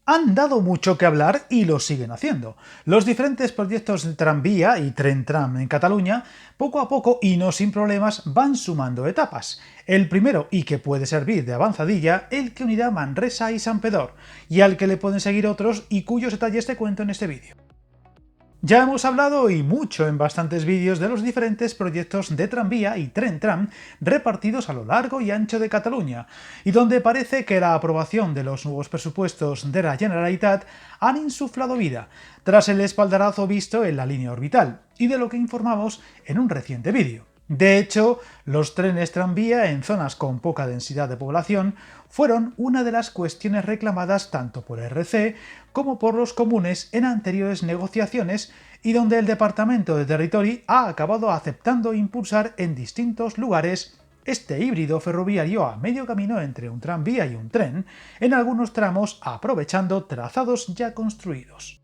Han dado mucho que hablar y lo siguen haciendo. Los diferentes proyectos de tranvía y tren-tram en Cataluña, poco a poco y no sin problemas, van sumando etapas. El primero, y que puede servir de avanzadilla, el que unirá Manresa y Santpedor, y al que le pueden seguir otros y cuyos detalles te cuento en este vídeo. Ya hemos hablado y mucho en bastantes vídeos de los diferentes proyectos de tranvía y tren-tram repartidos a lo largo y ancho de Cataluña, y donde parece que la aprobación de los nuevos presupuestos de la Generalitat han insuflado vida, tras el espaldarazo visto en la línea orbital, y de lo que informamos en un reciente vídeo. De hecho, los trenes tranvía en zonas con poca densidad de población fueron una de las cuestiones reclamadas tanto por RC como por los comunes en anteriores negociaciones y donde el Departamento de Territori ha acabado aceptando impulsar en distintos lugares este híbrido ferroviario a medio camino entre un tranvía y un tren, en algunos tramos aprovechando trazados ya construidos.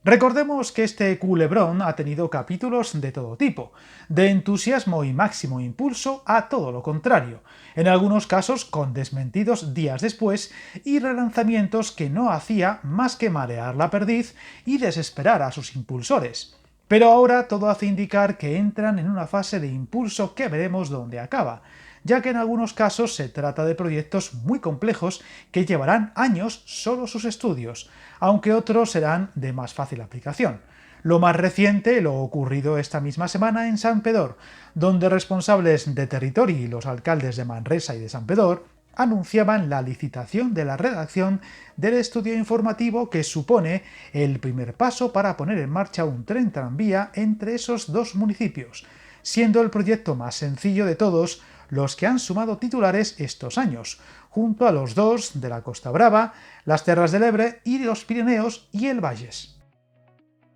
Recordemos que este culebrón ha tenido capítulos de todo tipo, de entusiasmo y máximo impulso a todo lo contrario, en algunos casos con desmentidos días después y relanzamientos que no hacía más que marear la perdiz y desesperar a sus impulsores. Pero ahora todo hace indicar que entran en una fase de impulso que veremos dónde acaba, ya que en algunos casos se trata de proyectos muy complejos que llevarán años solo sus estudios, aunque otros serán de más fácil aplicación. Lo más reciente, lo ocurrido esta misma semana en Santpedor, donde responsables de Territori y los alcaldes de Manresa y de Santpedor anunciaban la licitación de la redacción del estudio informativo que supone el primer paso para poner en marcha un tren tranvía entre esos dos municipios, siendo el proyecto más sencillo de todos los que han sumado titulares estos años, junto a los dos de la Costa Brava, las Terras del Ebre y los Pirineos y el Valles.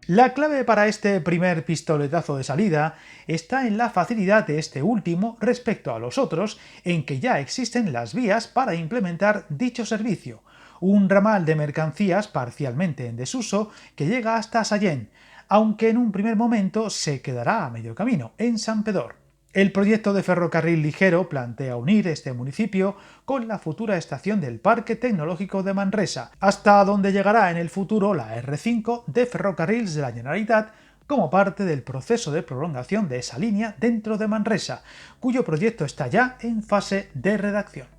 La clave para este primer pistoletazo de salida está en la facilidad de este último respecto a los otros, en que ya existen las vías para implementar dicho servicio, un ramal de mercancías parcialmente en desuso que llega hasta Sallent, aunque en un primer momento se quedará a medio camino, en Santpedor. El proyecto de ferrocarril ligero plantea unir este municipio con la futura estación del Parque Tecnológico de Manresa, hasta donde llegará en el futuro la R5 de Ferrocarrils de la Generalitat como parte del proceso de prolongación de esa línea dentro de Manresa, cuyo proyecto está ya en fase de redacción.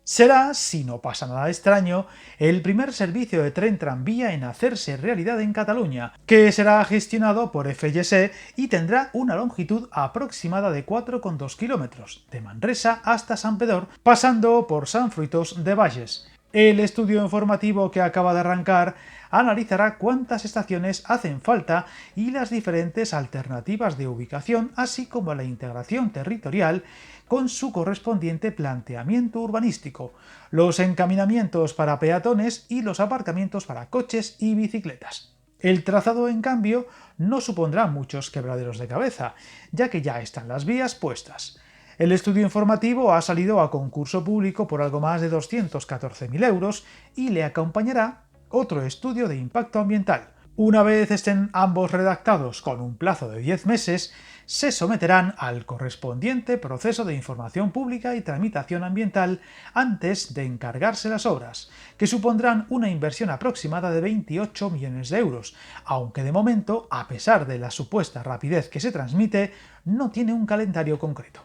Será, si no pasa nada extraño, el primer servicio de tren tranvía en hacerse realidad en Cataluña, que será gestionado por FGC y tendrá una longitud aproximada de 4,2 kilómetros, de Manresa hasta Santpedor, pasando por San Fruitós de Bages. El estudio informativo que acaba de arrancar analizará cuántas estaciones hacen falta y las diferentes alternativas de ubicación, así como la integración territorial con su correspondiente planteamiento urbanístico, los encaminamientos para peatones y los aparcamientos para coches y bicicletas. El trazado, en cambio, no supondrá muchos quebraderos de cabeza, ya que ya están las vías puestas. El estudio informativo ha salido a concurso público por algo más de 214.000 euros y le acompañará otro estudio de impacto ambiental. Una vez estén ambos redactados con un plazo de 10 meses, se someterán al correspondiente proceso de información pública y tramitación ambiental antes de encargarse las obras, que supondrán una inversión aproximada de 28 millones de euros, aunque de momento, a pesar de la supuesta rapidez que se transmite, no tiene un calendario concreto.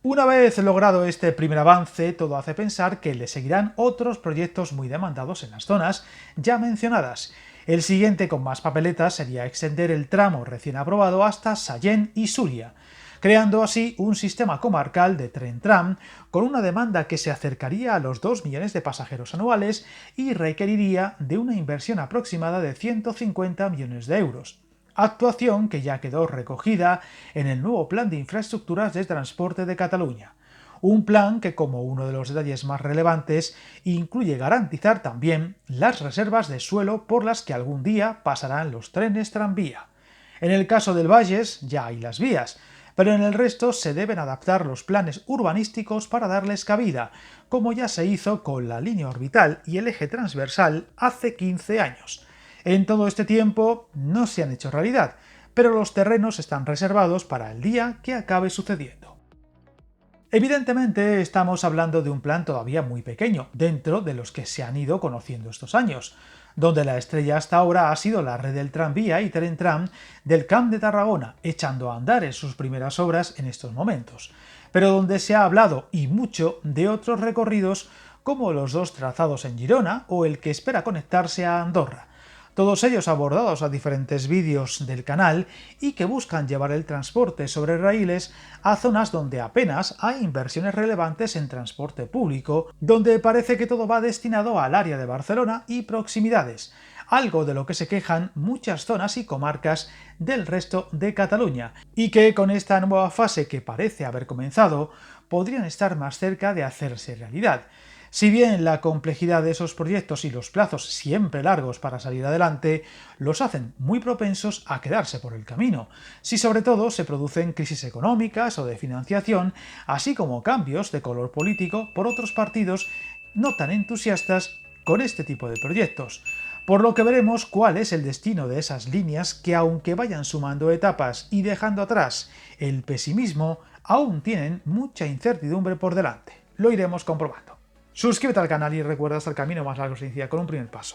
Una vez logrado este primer avance, todo hace pensar que le seguirán otros proyectos muy demandados en las zonas ya mencionadas. El siguiente con más papeletas sería extender el tramo recién aprobado hasta Sallent y Súria, creando así un sistema comarcal de tren-tram con una demanda que se acercaría a los 2 millones de pasajeros anuales y requeriría de una inversión aproximada de 150 millones de euros. Actuación que ya quedó recogida en el nuevo Plan de Infraestructuras de Transporte de Cataluña. Un plan que, como uno de los detalles más relevantes, incluye garantizar también las reservas de suelo por las que algún día pasarán los trenes tranvía. En el caso del Valles ya hay las vías, pero en el resto se deben adaptar los planes urbanísticos para darles cabida, como ya se hizo con la línea orbital y el eje transversal hace 15 años. En todo este tiempo no se han hecho realidad, pero los terrenos están reservados para el día que acabe sucediendo. Evidentemente estamos hablando de un plan todavía muy pequeño, dentro de los que se han ido conociendo estos años, donde la estrella hasta ahora ha sido la red del tranvía y tren tram del Camp de Tarragona, echando a andar en sus primeras obras en estos momentos, pero donde se ha hablado y mucho de otros recorridos como los dos trazados en Girona o el que espera conectarse a Andorra, todos ellos abordados a diferentes vídeos del canal y que buscan llevar el transporte sobre raíles a zonas donde apenas hay inversiones relevantes en transporte público, donde parece que todo va destinado al área de Barcelona y proximidades, algo de lo que se quejan muchas zonas y comarcas del resto de Cataluña, y que con esta nueva fase que parece haber comenzado, podrían estar más cerca de hacerse realidad. Si bien la complejidad de esos proyectos y los plazos siempre largos para salir adelante los hacen muy propensos a quedarse por el camino, si sobre todo se producen crisis económicas o de financiación, así como cambios de color político por otros partidos no tan entusiastas con este tipo de proyectos. Por lo que veremos cuál es el destino de esas líneas que, aunque vayan sumando etapas y dejando atrás el pesimismo, aún tienen mucha incertidumbre por delante. Lo iremos comprobando. Suscríbete al canal y recuerda hasta el camino más largo se inicia con un primer paso.